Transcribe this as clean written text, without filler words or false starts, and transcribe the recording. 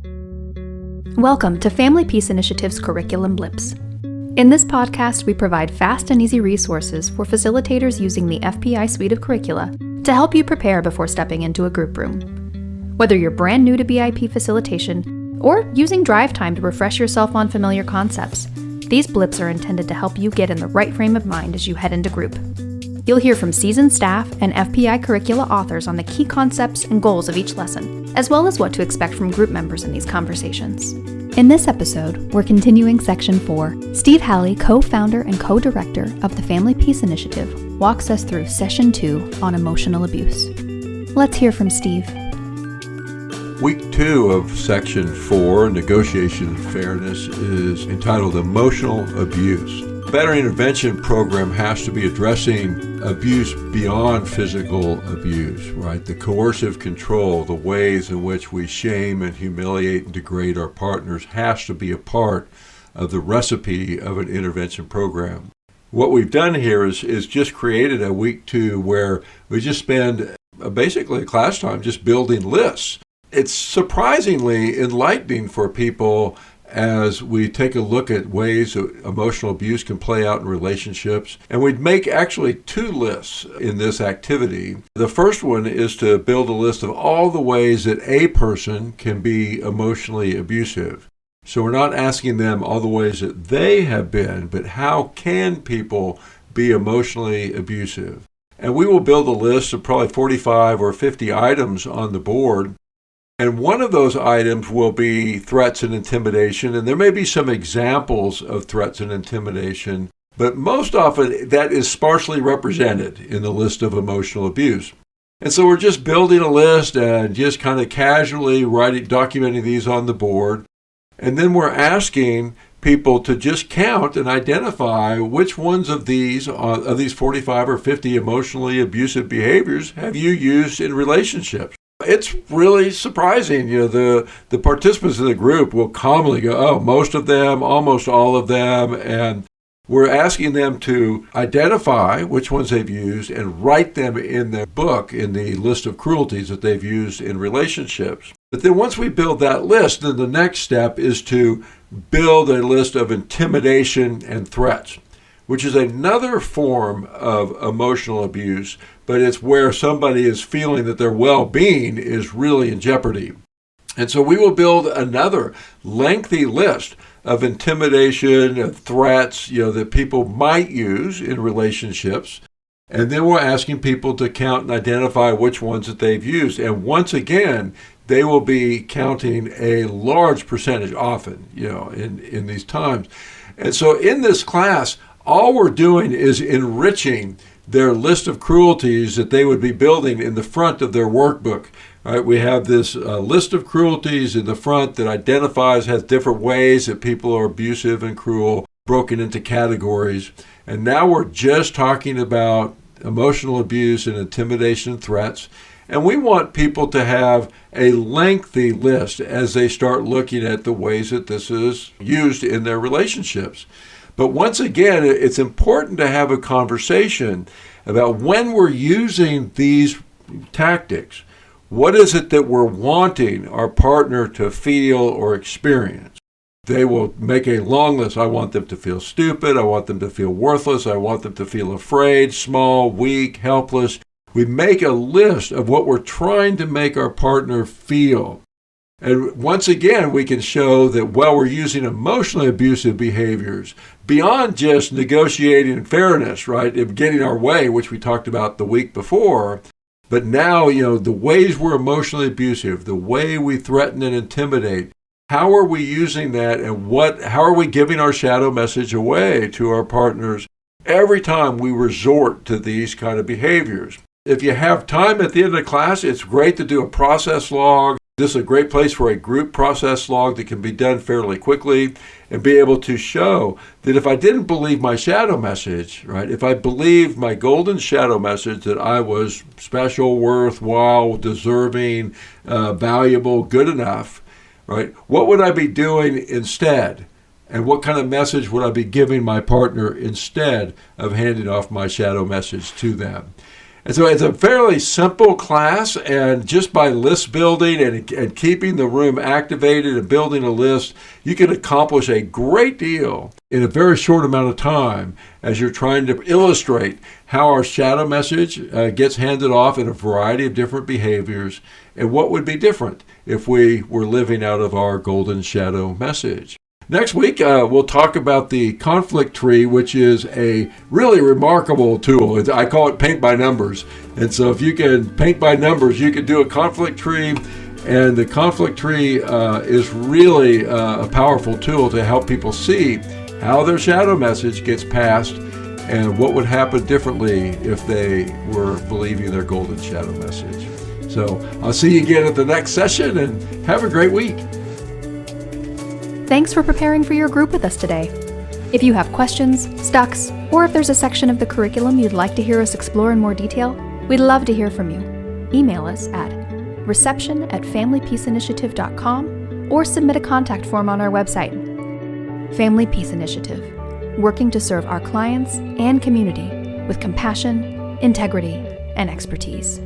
Welcome to Family Peace Initiative's Curriculum Blips. In this podcast, we provide fast and easy resources for facilitators using the FPI suite of curricula to help you prepare before stepping into a group room. Whether you're brand new to BIP facilitation or using drive time to refresh yourself on familiar concepts, these blips are intended to help you get in the right frame of mind as you head into group. You'll hear from seasoned staff and FPI curricula authors on the key concepts and goals of each lesson, as well as what to expect from group members in these conversations. In this episode, we're continuing Section 4. Steve Halley, co-founder and co-director of the Family Peace Initiative, walks us through Session 2 on emotional abuse. Let's hear from Steve. Week 2 of Section 4, Negotiation and Fairness, is entitled Emotional Abuse. Better intervention program has to be addressing abuse beyond physical abuse, right? The coercive control, the ways in which we shame and humiliate and degrade our partners has to be a part of the recipe of an intervention program. What we've done here is just created a week 2 where we just spend basically class time just building lists. It's surprisingly enlightening for people as we take a look at ways that emotional abuse can play out in relationships. And we'd make actually 2 lists in this activity. The first one is to build a list of all the ways that a person can be emotionally abusive. So we're not asking them all the ways that they have been, but how can people be emotionally abusive? And we will build a list of probably 45 or 50 items on the board. And one of those items will be threats and intimidation, and there may be some examples of threats and intimidation, but most often that is sparsely represented in the list of emotional abuse. And so we're just building a list and just kind of casually documenting these on the board, and then we're asking people to just count and identify which ones of these 45 or 50 emotionally abusive behaviors have you used in relationships. It's really surprising. The participants in the group will commonly go, oh, most of them, almost all of them, and we're asking them to identify which ones they've used and write them in their book in the list of cruelties that they've used in relationships. But then once we build that list, then the next step is to build a list of intimidation and threats, which is another form of emotional abuse, but it's where somebody is feeling that their well-being is really in jeopardy. And so we will build another lengthy list of intimidation, of threats, that people might use in relationships. And then we're asking people to count and identify which ones that they've used. And once again, they will be counting a large percentage often, in these times. And so in this class, all we're doing is enriching their list of cruelties that they would be building in the front of their workbook. Right? We have this list of cruelties in the front that has different ways that people are abusive and cruel, broken into categories. And now we're just talking about emotional abuse and intimidation and threats. And we want people to have a lengthy list as they start looking at the ways that this is used in their relationships. But once again, it's important to have a conversation about when we're using these tactics. What is it that we're wanting our partner to feel or experience? They will make a long list. I want them to feel stupid. I want them to feel worthless. I want them to feel afraid, small, weak, helpless. We make a list of what we're trying to make our partner feel. And once again, we can show that while we're using emotionally abusive behaviors, beyond just negotiating fairness, right, of getting our way, which we talked about the week before, but now, the ways we're emotionally abusive, the way we threaten and intimidate, how are we using that and how are we giving our shadow message away to our partners every time we resort to these kind of behaviors? If you have time at the end of the class, it's great to do a process log. This is a great place for a group process log that can be done fairly quickly and be able to show that if I didn't believe my shadow message, right, if I believed my golden shadow message that I was special, worthwhile, deserving, valuable, good enough, right, what would I be doing instead? And what kind of message would I be giving my partner instead of handing off my shadow message to them? And so it's a fairly simple class, and just by list building and keeping the room activated and building a list, you can accomplish a great deal in a very short amount of time as you're trying to illustrate how our shadow message gets handed off in a variety of different behaviors and what would be different if we were living out of our golden shadow message. Next week, we'll talk about the conflict tree, which is a really remarkable tool. I call it paint by numbers. And so if you can paint by numbers, you can do a conflict tree. And the conflict tree is really a powerful tool to help people see how their shadow message gets passed and what would happen differently if they were believing their golden shadow message. So I'll see you again at the next session, and have a great week. Thanks for preparing for your group with us today. If you have questions, stucks, or if there's a section of the curriculum you'd like to hear us explore in more detail, we'd love to hear from you. Email us at reception@familypeaceinitiative.com or submit a contact form on our website. Family Peace Initiative, working to serve our clients and community with compassion, integrity, and expertise.